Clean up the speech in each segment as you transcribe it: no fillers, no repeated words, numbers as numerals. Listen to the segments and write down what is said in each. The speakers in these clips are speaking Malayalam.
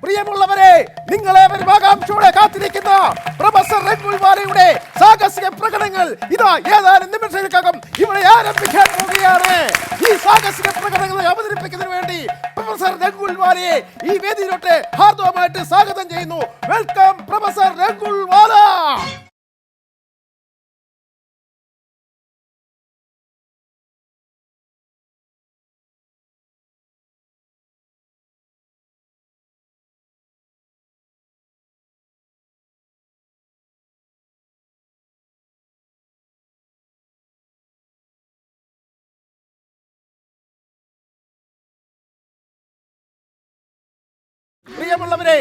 പ്രിയമുള്ളവരെ, നിങ്ങളെ ആകാംക്ഷയോടെ കാത്തിരിക്കുന്ന പ്രൊഫസർ രഘുൽവാലയുടെ സാഹസിക പ്രകടനങ്ങൾ ഇതാ ഏതാനും നിമിഷങ്ങൾക്കകം ഇവിടെ ആരംഭിക്കാൻ പോവുകയാണ്. ഈ സാഹസിക പ്രകടനങ്ങൾ അവതരിപ്പിക്കുന്നതിന് വേണ്ടി പ്രൊഫസർ രഘുൽവാലയെ ഈ വേദിയിലോട്ട് ഹാർദവമായിട്ട് സ്വാഗതം ചെയ്യുന്നു. വെൽക്കം പ്രൊഫസർ രഘുൽവാല. പ്രിയമുള്ളവരെ,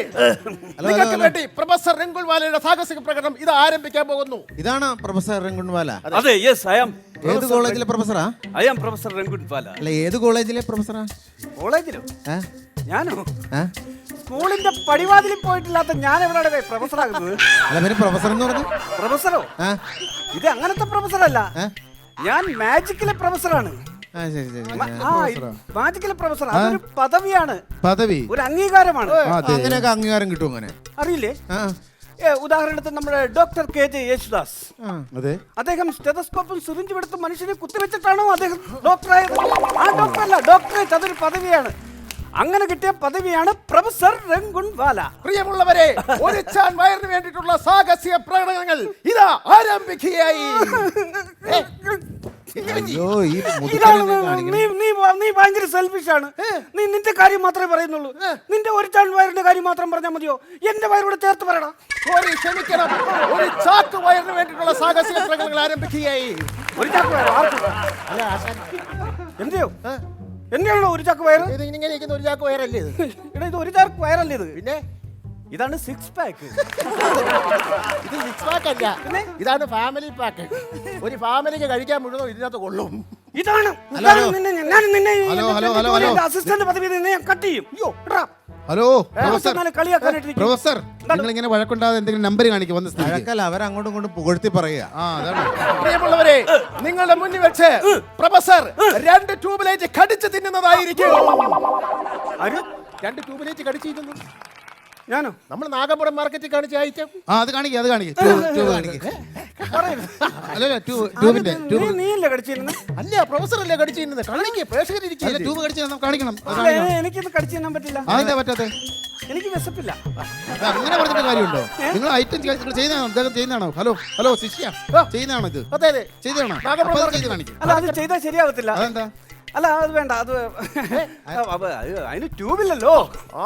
നിങ്ങൾക്ക് വേണ്ടി പ്രൊഫസർ രഘുൽവാലയുടെ സാഹസിക പ്രകടനം ഇത് ആരംഭിക്കാൻ പോകുന്നു. ഇതാണ് പ്രൊഫസർ രഘുൽവാല? അതെ, യെസ്, ഐ ആം. ഏത് കോളേജിലെ പ്രൊഫസറാ? I am professor രഘുൽവാല. അല്ല, ഏത് കോളേജിലെ പ്രൊഫസറാ? കോളേജിലോ? ഞാനോ? സ്കൂളിന്റെ പടിവാതിലിൽ പോയിട്ടില്ലാത്ത ഞാൻ എവിടെയാണ് പ്രൊഫസർ ആകുന്നത്? അല്ല, പിന്നെ പ്രൊഫസർ എന്ന് പറഞ്ഞു. പ്രൊഫസറോ? ഇത് അങ്ങനത്തെ പ്രൊഫസറല്ല, ഞാൻ മാജിക്കിലെ പ്രൊഫസറാണ്. മാജിക്കൽ പ്രൊഫസർ അതൊരു പദവിയാണ്, പദവി, ഒരു അംഗീകാരമാണ്. അങ്ങനെയൊക്കെ അംഗീകാരം കിട്ടും അങ്ങനെ അറിയില്ലേ? ഉദാഹരണത്തിന് നമ്മുടെ ഡോക്ടർ KJ യേശുദാസ്, അദ്ദേഹം സ്റ്റെതസ്കോപ്പും സിറിഞ്ചും എടുത്ത് മനുഷ്യനെ കുത്തിവെച്ചിട്ടാണോ അദ്ദേഹം ഡോക്ടറായത്? ആ ഡോക്ടറല്ല, ഡോക്ടറേറ്റ് അതൊരു പദവിയാണ്. അങ്ങനെ കിട്ടിയ പദവിയാണ് പ്രൊഫസർ രഘുൽവാല. പ്രിയമുള്ളവരെ, ഒരു ചാൻ വയറിന് വേണ്ടിയിട്ടുള്ള സാഹസിക പ്രകടനങ്ങൾ ഇതാ ആരംഭിക്കുകയായി. നീ ഭയങ്കര സെൽഫിഷ് ആണ്. നീ നിന്റെ കാര്യം മാത്രമേ പറയുന്നുള്ളൂ. നിന്റെ ഒരു ചാൻ വയറിന്റെ കാര്യം മാത്രം പറഞ്ഞാൽ മതിയോ? എന്റെ വയറോട് ചേർത്ത് പറയണം. ക്ഷമിക്കണം, ഒരു ചാക്ക് വയറിന് വേണ്ടിയിട്ടുള്ള സാഹസിക പ്രകടനങ്ങൾ ആരംഭിക്കുകയായി. ഒരു ചാക്ക് വയറോ? എന്തെയോ എന്റെയാണോ ഒരു ചാക്ക് വയറ്? ഇങ്ങനെ ഒരു ചാക്ക് വയറല്ലേ ഇത്? ഇത് ഒരു ചാക്ക് വയറല്ലേ ഇത്? പിന്നെ ഇതാണ് 6 പാക്ക്. ഇത് 6 പാക്ക് അല്ല, ഇതാണ് ഫാമിലി പാക്ക്. ഒരു ഫാമിലിക്ക് കഴിക്കാൻ മുഴുവൻ ഇതിനകത്ത് കൊള്ളും. ഇതാണ് അസിസ്റ്റന്റ് പദവി കട്ട് ചെയ്യും. ഹലോ പ്രൊഫസർ, നിങ്ങൾ ഇങ്ങനെ വഴക്കുണ്ടാകാതെ എന്തെങ്കിലും നമ്പർ കാണിക്കും. വന്ന് സ്ഥലക്കല്ല, അവരങ്ങോട്ടും ഇങ്ങോട്ടും പുകഴ്ത്തി പറയുക. പ്രിയമുള്ളവരെ, നിങ്ങളുടെ മുന്നിൽ വെച്ച് പ്രൊഫസർ 2 ട്യൂബ് ലൈറ്റ് കടിച്ചു തിന്നുന്നതായിരിക്കും. 2 ട്യൂബ് ലൈറ്റ് കടിച്ചു തിന്നുന്നു. ഞാനോ? നമ്മൾ നാഗപുരം മാർക്കറ്റിൽ കാണിച്ച ഐറ്റം. അത് കാണിക്കുക, അത് കാണിക്കുക. നീയല്ലേ കടിച്ചിരുന്നു? അല്ല, പ്രൊഫസർ അല്ലേ കടിച്ചിരുന്നത്. കാണിക്കുക, പ്രേക്ഷകരിരിക്കും. ട്യൂബ് കടിച്ചു കാണിക്കണം. എനിക്കിത് കടിച്ചു തരാൻ പറ്റില്ല. അതെന്താ പറ്റാതെ? എനിക്ക് വിശപ്പില്ല. അങ്ങനെ പറഞ്ഞിട്ട് കാര്യമുണ്ടോ? നിങ്ങൾ ഐറ്റം ചെയ്യുന്നതാണോ? ഹലോ ശിഷ്യ, ചെയ്യുന്നതാണോ ഇത്? അതെ അതെ, ചെയ്താണോ? അല്ല, അത് ചെയ്താൽ ശരിയാവത്തില്ല. അതെന്താ? അല്ല, അത് വേണ്ട. അത് അതിന് ട്യൂബില്ലല്ലോ.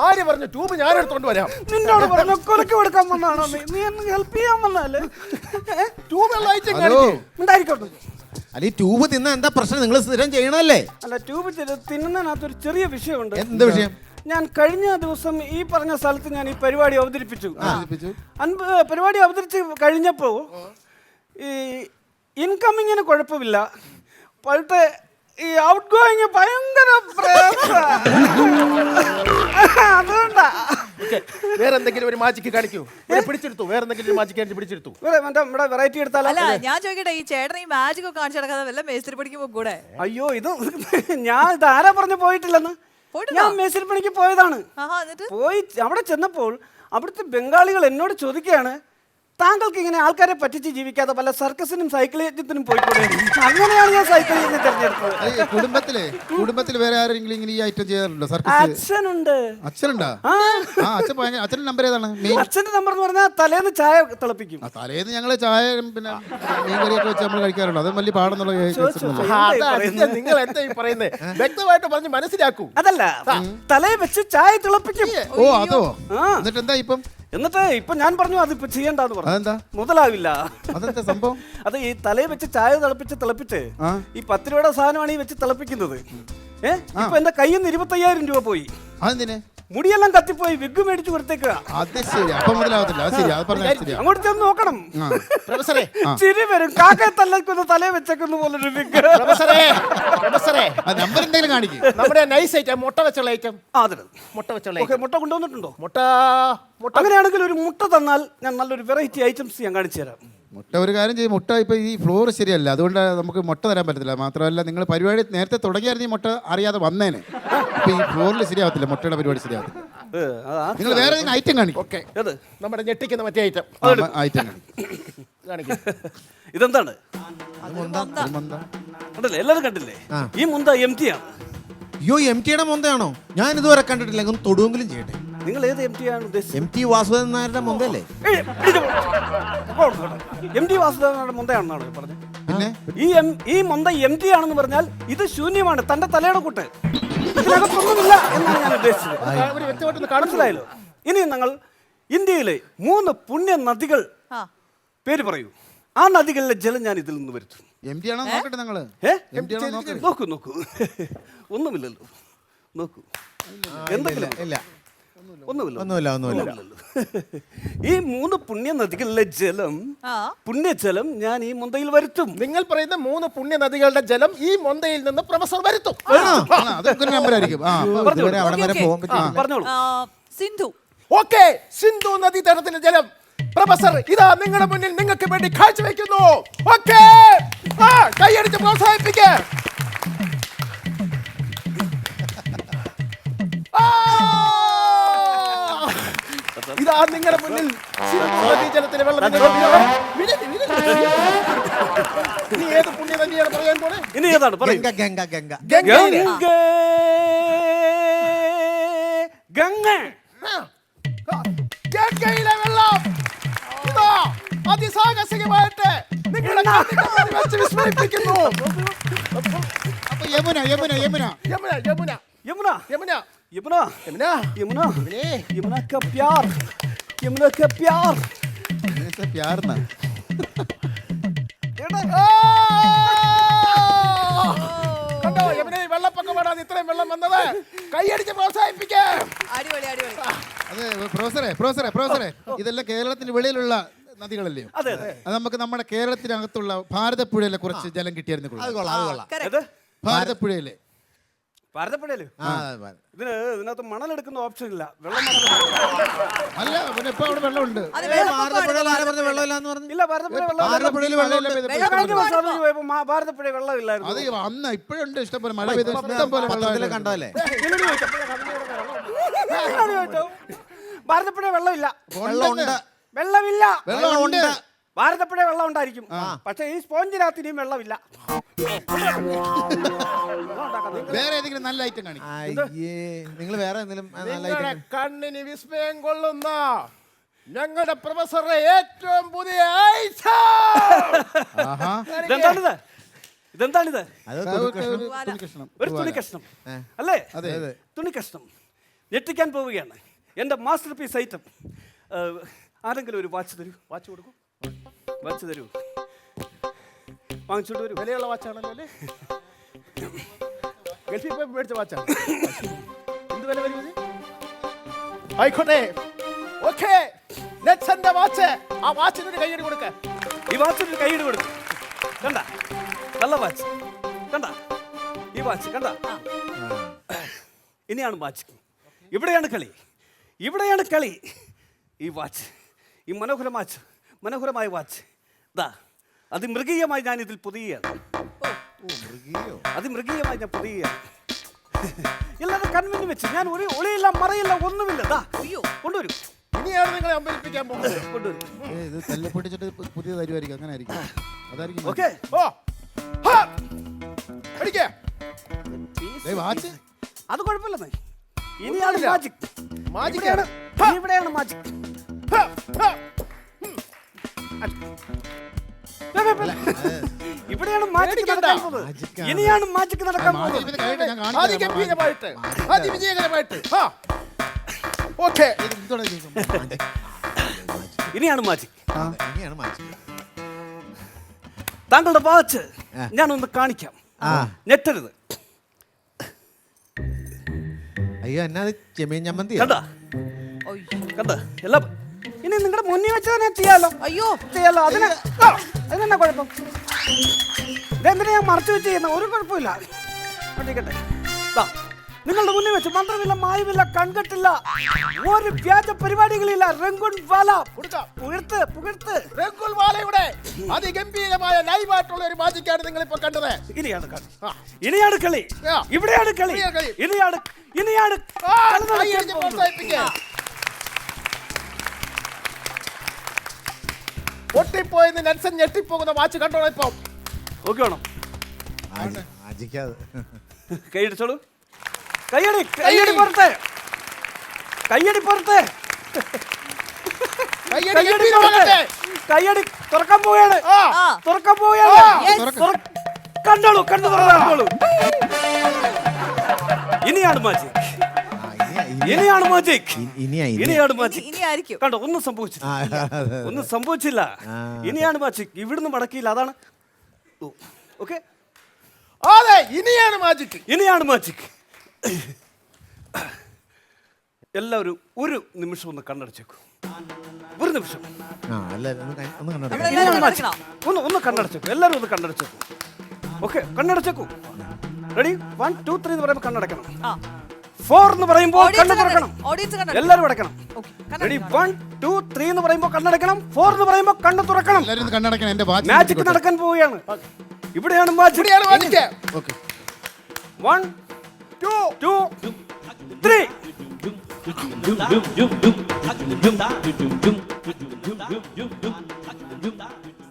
ആര് പറഞ്ഞു ട്യൂബ്? ഞാൻ എടുത്തോണ്ട് വരാം. നിന്നോട് പറഞ്ഞു കൊലക്ക് കൊടുക്കാൻ വന്നാണോ? നീ ഹെൽപ്പ് ചെയ്യാൻ വന്നല്ലേ? ട്യൂബ് ഉണ്ടായിരിക്കോട്ടെ. അല്ല, ഈ ട്യൂബ് തിന്നാ എന്താ പ്രശ്നം? നിങ്ങൾ സ്ഥിരം ചെയ്യണല്ലേ? അല്ല, ട്യൂബ് തിന്നുന്നതിനകത്തൊരു ചെറിയ വിഷയമുണ്ട്. എന്ത് വിഷയം? ഞാൻ കഴിഞ്ഞ ദിവസം ഈ പറഞ്ഞ സ്ഥലത്ത് ഞാൻ ഈ പരിപാടി അവതരിപ്പിച്ചു. പരിപാടി അവതരിച്ച് കഴിഞ്ഞപ്പോൾ ഈ ഇൻകമ്മിങ്ങിന് കുഴപ്പമില്ല, പക്ഷേ ഈ ഔട്ട് ഗോയിങ് ഭയങ്കര അതുകൊണ്ടാ. വേറെ എന്തെങ്കിലും ഒരു മാജിക്ക് കാണിക്കൂ. പിടിച്ചെടുത്തു. വേറെ എന്തെങ്കിലും മാജിക്ക് കാണിച്ച് പിടിച്ചെടുത്തു. ഇവിടെ വെറൈറ്റി എടുത്താലോ? ഞാൻ ചോദിക്കട്ടെ, ഈ ചേട്ടൻ ഈ മാജിക് ഒക്കെ കാണിച്ചു നടക്കാതെ വല്ല മേസ്തിരി പണിക്ക് കൂടെ? അയ്യോ, ഞാൻ ഇതാരാ പറഞ്ഞു പോയിട്ടില്ലെന്ന്. ഞാൻ മേസ്തിരി പണിക്ക് പോയതാണ്. പോയി അവിടെ ചെന്നപ്പോൾ അവിടുത്തെ ബംഗാളികൾ എന്നോട് ചോദിക്കുകയാണ്, താങ്കൾക്ക് ഇങ്ങനെ ആൾക്കാരെ പറ്റിച്ച് ജീവിക്കാതെ പല സർക്കസിനും സൈക്കിളിനും പോയിക്കൂടെ? അങ്ങനെയാണ് ഞാൻ സൈക്കിളിനെ തെരഞ്ഞെടുത്തത്. കുടുംബത്തിൽ വേറെ ആരെങ്കിലും ഇങ്ങനെ ഈ ഐറ്റം ചെയ്യാറുണ്ടോ? അച്ഛനുണ്ട്. അച്ഛനുണ്ടോ? അച്ഛന്റെ നമ്പർ ഏതാണ്? അച്ഛന്റെ നമ്പർ എന്ന് പറഞ്ഞാൽ തലേന്ന് ചായ തിളപ്പിക്കും. തലേന്ന് ഞങ്ങള് ചായ പിന്നെ മീൻകറിയൊക്കെ വെച്ച് നമ്മൾ കഴിക്കാറുണ്ട്. അത് വലിയ പാടെന്നുള്ള. നിങ്ങൾ എന്താ ഈ പറയുന്നത്? വ്യക്തമായിട്ട് പറഞ്ഞ് മനസ്സിലാക്കൂ. അതല്ല, തലേ വെച്ച് ചായ തിളപ്പിക്കും. ഓ, അതോ? എന്നിട്ട് എന്താ ഇപ്പം? എന്നിട്ട് ഇപ്പൊ ഞാൻ പറഞ്ഞു അതിപ്പോ ചെയ്യണ്ടെന്ന് പറഞ്ഞു. മുതലാവില്ല. അതെന്താ സംഭവം? അത് ഈ തലയിൽ വെച്ച് ചായ തിളപ്പിച്ച് ഈ 10 രൂപയുടെ സാധനമാണ് ഈ വെച്ച് തിളപ്പിക്കുന്നത്. ഇപ്പൊ എന്റെ കയ്യിൽ നിന്ന് 25,000 രൂപ പോയി. അതെന്തിന്? മുടിയെല്ലാം കത്തിപ്പോയി. വിഗ് മേടിച്ചു കൊടുത്തേക്കുക. അങ്ങോട്ട് ചെന്ന് നോക്കണം. ചിരി വരും. കാക്കയെ തലക്കുന്ന തലയെ വെച്ചേക്കുന്ന പോലൊരു വിഗ്. നമ്മുടെ നൈസ് ഐറ്റം, മുട്ട വെച്ചുള്ള ഐറ്റം. മുട്ട കൊണ്ടുവന്നിട്ടുണ്ടോ? അങ്ങനെയാണെങ്കിൽ ഒരു മുട്ട തന്നാൽ ഞാൻ നല്ലൊരു വെറൈറ്റി ഐറ്റംസ് ഞാൻ കാണിച്ചു തരാം. മുട്ട ഒരു കാര്യം ചെയ്യും. മുട്ട ഇപ്പോൾ ഈ ഫ്ലോർ ശരിയല്ല, അതുകൊണ്ട് നമുക്ക് മുട്ട തരാൻ പറ്റത്തില്ല. മാത്രമല്ല, നിങ്ങൾ പരിപാടി നേരത്തെ തുടങ്ങിയായിരുന്നു ഈ മുട്ട അറിയാതെ വന്നേനെ. ഇപ്പം ഈ ഫ്ലോറിൽ ശരിയാവത്തില്ല, മുട്ടയുടെ പരിപാടി ശരിയാവത്തില്ല. നിങ്ങൾ വേറെ ഏതെങ്കിലും ഐറ്റം കാണിക്കും. ഓക്കെ, ഏത്? നമ്മുടെ ഞെട്ടിക്കുന്ന മറ്റേ ഐറ്റം ഐറ്റം കാണിക്കും. ഇതെന്താണ്? കണ്ടില്ലേ, എല്ലാരും കണ്ടില്ലേ? ഈ മുന്ത MT ആണ്. അയ്യോ MT യുടെ മൊന്തയാണോ? ഞാൻ ഇതുവരെ കണ്ടിട്ടില്ല. ഒന്ന് തൊടുവെങ്കിലും ചെയ്യട്ടെ. നിങ്ങൾ ഏത് MT ആണ് ഉദ്ദേശിച്ചത്? MT വാസുദേവൻ നായരുടെ മൊന്തല്ലേ? MT വാസുദേവനാണ് മുന്തയാണെന്നാണ് പറഞ്ഞത്. പിന്നെ ഈ മൊന്ത MT ആണെന്ന് പറഞ്ഞാൽ ഇത് ശൂന്യമാണ്, തന്റെ തലയുടെ കൂട്ട്. ഇതിനകത്തൊന്നുമില്ല എന്നാണ് ഞാൻ ഉദ്ദേശിച്ചത്. ഒരു വ്യക്തമായിട്ടൊന്ന് കാണിച്ചു. മനസ്സിലായല്ലോ? ഇനി നിങ്ങൾ ഇന്ത്യയിലെ 3 പുണ്യ നദികൾ ആ. പേര് പറയൂ. ആ നദികളിലെ ജലം ഞാൻ ഇതിൽ നിന്ന് വരുത്തും. MT ആണോ നോക്കട്ടെ നിങ്ങള്. ഏ? MT ആണോ നോക്കട്ടെ. നോക്കൂ ഒന്നുമില്ലല്ലോ. നോക്കൂ, എന്തെങ്കിലും ഇല്ല, ഒന്നുമില്ല. ഒന്നുമില്ല. ഈ 3 പുണ്യ നദികളിലെ ജലം, ആ. പുണ്യജലം ഞാൻ ഈ മുന്തയിൽ വരുത്തും. നിങ്ങൾ പറയുന്ന 3 പുണ്യ നദികളുടെ ജലം ഈ മൊന്തയിൽ നിന്ന് പ്രൊഫസർ വരുത്തും. അതൊക്കെ ഒരു നമ്പർ ആയിരിക്കും. ഇതുവരെ അവിടെ വരെ ഓക്കേ, പോകാൻ പറ്റില്ല. പറഞ്ഞോളൂ. സിന്ധു. ഓക്കെ, സിന്ധു നദീതടത്തിലെ ജലം പ്രൊഫസർ ഇതാ നിങ്ങളുടെ മുന്നിൽ നിങ്ങൾക്ക് വേണ്ടി കാഴ്ചവെക്കുന്നു. ഓക്കെ, കൈയടിച്ച് പ്രോത്സാഹിപ്പിക്കേ. ഇതാ നിങ്ങളുടെ മുന്നിൽ സിന്ധു നദീജലത്തിലെ വെള്ളം. ഇനി ഏത് പുണ്യ നദിയാണ് പറയാൻ പോണേ? ഇനി ഏതാണ്? പറയൂ. ഗംഗ ഗംഗയിലെ. ഗംഗ. ഗംഗയിലെ വെള്ളം ഇതാ അതിസാഹസികമായിട്ട് നിങ്ങളുടെ കണ്ണിൽ വെച്ച് വിസ്മയിപ്പിക്കുന്നു. അപ്പൊ യമുന യമുന യമുന യമുന യമുന യമുന. യമുന യമുന. യമുന യമുന. യമുന का प्यार. യമുന का प्यार. പ്യാർന്ന ആ! കണ്ടോ യമുന വെള്ളപ്പൊക്കമാണ് ഇത്രയും വെള്ളം വന്നത്. കൈയടിച്ച് പ്രോത്സാഹിപ്പിക്കേ. അടിപൊളി അടിപൊളി. അതെ പ്രൊഫസറെ ഇതെല്ലാം കേരളത്തിന് വെളിയിലുള്ള നദികളല്ലേ? അതെ അതെ. അത് നമുക്ക് നമ്മുടെ കേരളത്തിനകത്തുള്ള ഭാരതപ്പുഴയിലെ കുറച്ച് ജലം കിട്ടിയായിരുന്നു. അത് കൊള്ളാം. ഏത്? ഭാരതപ്പുഴയിലെ ഭാരതപ്പുഴയില് ഇതിനകത്ത് മണലെടുക്കുന്ന ഓപ്ഷൻ ഇല്ല. വെള്ളം അല്ല, പിന്നെ ഇപ്പൊ അവിടെ വെള്ളമുണ്ട്. അത് ഭാരതപ്പുഴയിൽ ആരെ പറഞ്ഞ വെള്ളമില്ലാന്ന് പറഞ്ഞു? ഇല്ല. ഭാരതപ്പുഴ വെള്ളം ഭാരതപ്പുഴയിൽ വെള്ളമുണ്ട്. കഴിഞ്ഞ വർഷം അത് പോയപ്പോ ഭാരതപ്പുഴ വെള്ളമില്ലായിരുന്നു. അത് അന്ന് ഇപ്പോഴുണ്ട് ഇഷ്ടം പോലെ മഴ പെയ്ത ഇഷ്ടം പോലെ പത്രത്തില് വെള്ളം കണ്ടതല്ലേ? ഭാരതപ്പുഴ വെള്ളമില്ല. വെള്ളമുണ്ട്. വെള്ളമില്ല. വെള്ളമുണ്ട്. ഭാരതപ്പുഴ വെള്ളം ഉണ്ടായിരിക്കും, പക്ഷെ ഈ സ്പോഞ്ചിനകത്ത് ഇനിയും വെള്ളമില്ല. വേറെ ഏതെങ്കിലും നല്ല ഐറ്റം കാണിക്കും. നിങ്ങൾ വേറെ എന്തെങ്കിലും നല്ല നിങ്ങളുടെ item- കണ്ണിന് വിസ്മയം കൊള്ളുന്ന ഞങ്ങളുടെ പ്രൊഫസറുടെ ഏറ്റവും പുതിയ ആഹാ. ഇതെന്താണിത്? ഇതെന്താണിത്? അത് തുണി കഷ്ണം. ഒരു തുണി കഷ്ണം അല്ലേ? അതെ. തുണി കഷ്ണം ഞെട്ടിക്കാൻ പോവുകയാണ്. എൻ്റെ മാസ്റ്റർ പീസ് ഐറ്റം. ആരെങ്കിലും ഒരു വാച്ച് തരൂ. വാച്ച് കൊടുക്കൂ. വാച്ച് തരൂ. വാങ്ങിച്ചോണ്ട് വരൂ. വിലയുള്ള വാച്ചാണല്ലോ അല്ലേ? ഗൾഫിൽ പോയി മേടിച്ച വാച്ചാണ്. എന്ത് വില വരും ഇത്? ആയിക്കോട്ടെ. ഓക്കെ, നെറ്റ്സന്റെ വാച്ച്. ആ വാച്ചിനൊരു കൈയ്യടി കൊടുക്ക. ഈ വാച്ചിന് ഒരു കൈയ്യടി കൊടുക്കും. കണ്ട, നല്ല വാച്ച്. കണ്ട ഈ വാച്ച് കണ്ട. ഇനിയാണ് വാച്ച്. ഇവിടെയാണ് കളി. ഇവിടെയാണ് കളി. ഈ വാച്ച്, ഈ മനോഹരമായ വാച്ച് ദാ അതിമൃഗീയമായി ഞാൻ ഇതിൽ പൊതിയുകയാണ്. അതിമൃഗീയമായി ഞാൻ പൊതിയുകയാണ്. എല്ലാവരും കൺമുന്നിൽ വെച്ച് ഞാൻ ഒരു ഒളിയില്ല മറയില്ല ഒന്നുമില്ല. ദാ കൊണ്ടുവരൂ. ഇനിയാണ് നിങ്ങളെ അമ്പലിപ്പിക്കാൻ പോകുന്നത്. കൊണ്ടുവരൂ. ഇത് തല്ലിപ്പൊട്ടിച്ചിട്ട് പുതിയ തരുമായിരിക്കും. അങ്ങനെ ആയിരിക്കും. അതായിരിക്കും. ഓക്കെ. ഓ ഹാ അടിക്കേ. വാച്ച് അത് കുഴപ്പമില്ലെന്നേ. ഇനിയാണ് മാജിക്. മാജിക്കാണ്. ഇവിടെയാണ് മാജിക്. ഇവിടെയാണ് മാജിക് നടക്കാൻ പോകുന്നത്. ഇനിയാണ് മാജിക് നടക്കാൻ പോകുന്നത്. അതിഗംഭീരമായിട്ട്, അതിവിജയകരമായിട്ട്. ഓക്കെ, ഇനിയാണ് മാജിക്. ഇനിയാണ് മാച്ച്. താങ്കളുടെ വാച്ച് ഞാനൊന്ന് കാണിക്കാം. ഞെട്ടരുത്. അയ്യോ എന്നാ ചെമ്മീൻ ചമ്മന്തി കണ്ട കണ്ട എല്ലാം ഇനി നിങ്ങളുടെ മുന്നിൽ വെച്ച് തന്നെ ചെയ്യാലോ. അയ്യോ ചെയ്യാലോ. അതിനെന്നാ കുഴപ്പം? ഇതെന്തിനാ ഞാൻ മറച്ചു വെച്ച് ചെയ്യുന്ന? ഒരു കുഴപ്പമില്ല. കണ്ടിക്കട്ടെ. നിങ്ങളുടെ മുന്നിൽ വെച്ച് മന്ത്രമില്ല, മായമില്ല, കൺകെട്ടില്ല, ഒരു വ്യാജ പരിപാടികളില്ല. രംഗുൺ വാല പുകഴ്ത്ത് പുകഴ്ത്ത്. രംഗുൽ വാലയുടെ അതിഗംഭീരമായ ലൈവായിട്ടുള്ള ഒരു മാജിക്കാണ് നിങ്ങൾ ഇപ്പൊ കണ്ടത്. ഇനിയാണ് കളി, ഇനിയാണ് കളി, ഇവിടെയാണ് കളി, ഇനിയാണ് കൈയടിച്ച് പ്രോത്സാഹിപ്പിക്കുക. പൊട്ടിപ്പോയെന്ന് നെൽസൺ ഞെട്ടിപ്പോകുന്ന വാച്ച് കണ്ടോളൂ. ഇപ്പൊ ഓക്കെ വേണം. മാജിക്കാതെ കൈയടിച്ചോളൂ. കൈയടി കൈയടി പുറത്ത്, കൈയടി പുറത്ത്, കൈയടി പുറത്ത്. കൈയടി തുറക്കാൻ പോവുകയാണ്, തുറക്കാൻ പോവുകയാണ്. കണ്ടോളൂ, കണ്ടു തുറന്നോളൂ. ഇനിയാണ് മാജിക്, ഇനിയാണ് മാജിക്, ഇനിയാണ് മാജിക്. ഇനി ആയിരിക്കും. കണ്ടോ, ഒന്നും സംഭവിച്ചില്ല, ഒന്നും സംഭവിച്ചില്ല. ഇനിയാണ് മാജിക്. ഇവിടുന്ന് മടക്കിയില്ല, അതാണ്. ഓക്കെ, അതെ, ഇനിയാണ് മാജിക്, ഇനിയാണ് മാജിക്. എല്ലാവരും ഒരു നിമിഷം ഒന്ന് കണ്ണടച്ചേക്കൂ, ഒരു നിമിഷം. നമ്മളെല്ലാവരും കളിക്കണം. ഒന്ന് കണ്ണടച്ചേക്കൂ, എല്ലാവരും ഒന്ന് കണ്ണടച്ചേക്കൂ. ഓക്കെ, കണ്ണടച്ചേക്കൂ. റെഡി? 1 2 3 എന്ന് പറയുമ്പോൾ കണ്ണടക്കണം. 4 എന്ന് പറയുമ്പോൾ കണ്ണ് തുറക്കണം. എല്ലാവരും അടക്കണം. റെഡി? 1 2 3 എന്ന് പറയുമ്പോൾ കണ്ണടക്കണം. 4 എന്ന് പറയുമ്പോൾ കണ്ണ് തുറക്കണം. എല്ലാവരും കണ്ണടക്കണം. എന്റെ വാച്ച് മാജിക് നടക്കാൻ പോവുകയാണ്. ഇവിടെയാണ് മാജിക്. 1 2 3.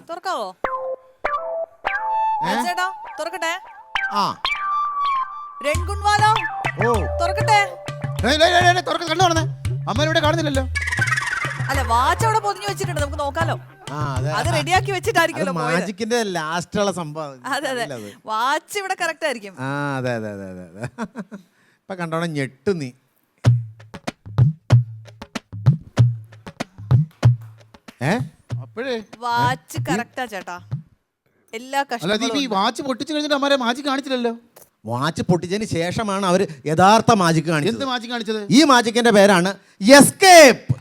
തുറക്കാവോ ചേട്ടാ? തുറക്കട്ടെ. രൺകുൺ വാല തുറക്കട്ടെ. കണ്ണു തുറന്നേ. അമ്മ കാണുന്നില്ലല്ലോ. അല്ല, വാച്ച് അവിടെ പൊതിഞ്ഞു വെച്ചിട്ടുണ്ട്, നമുക്ക് നോക്കാലോ. അത് റെഡിയാക്കി വെച്ചിട്ടായിരിക്കുമല്ലോ മാജിക്കിന്റെ ലാസ്റ്റുള്ള സംഭവം. അതെ അതെ, വാച്ച് ഇവിടെ കറക്റ്റ് ആയിരിക്കും. അതെ അതെ അതെ അതെ അതെ. ഇപ്പൊ കണ്ടോണം, ഞെട്ടു നീ. അപ്പോഴേ വാച്ച് കറക്റ്റാ ചേട്ടാ, എല്ലാ ഈ വാച്ച് പൊട്ടിച്ചു കഴിഞ്ഞിട്ട് അമ്മാരെ മാജിക് കാണിച്ചില്ലല്ലോ. വാച്ച് പൊട്ടിച്ചതിന് ശേഷമാണ് അവർ യഥാർത്ഥ മാജിക് കാണിച്ചത്. എന്ത് മാജിക് കാണിച്ചത്? ഈ മാജിക്കിന്റെ പേരാണ് എസ്കേപ്പ്.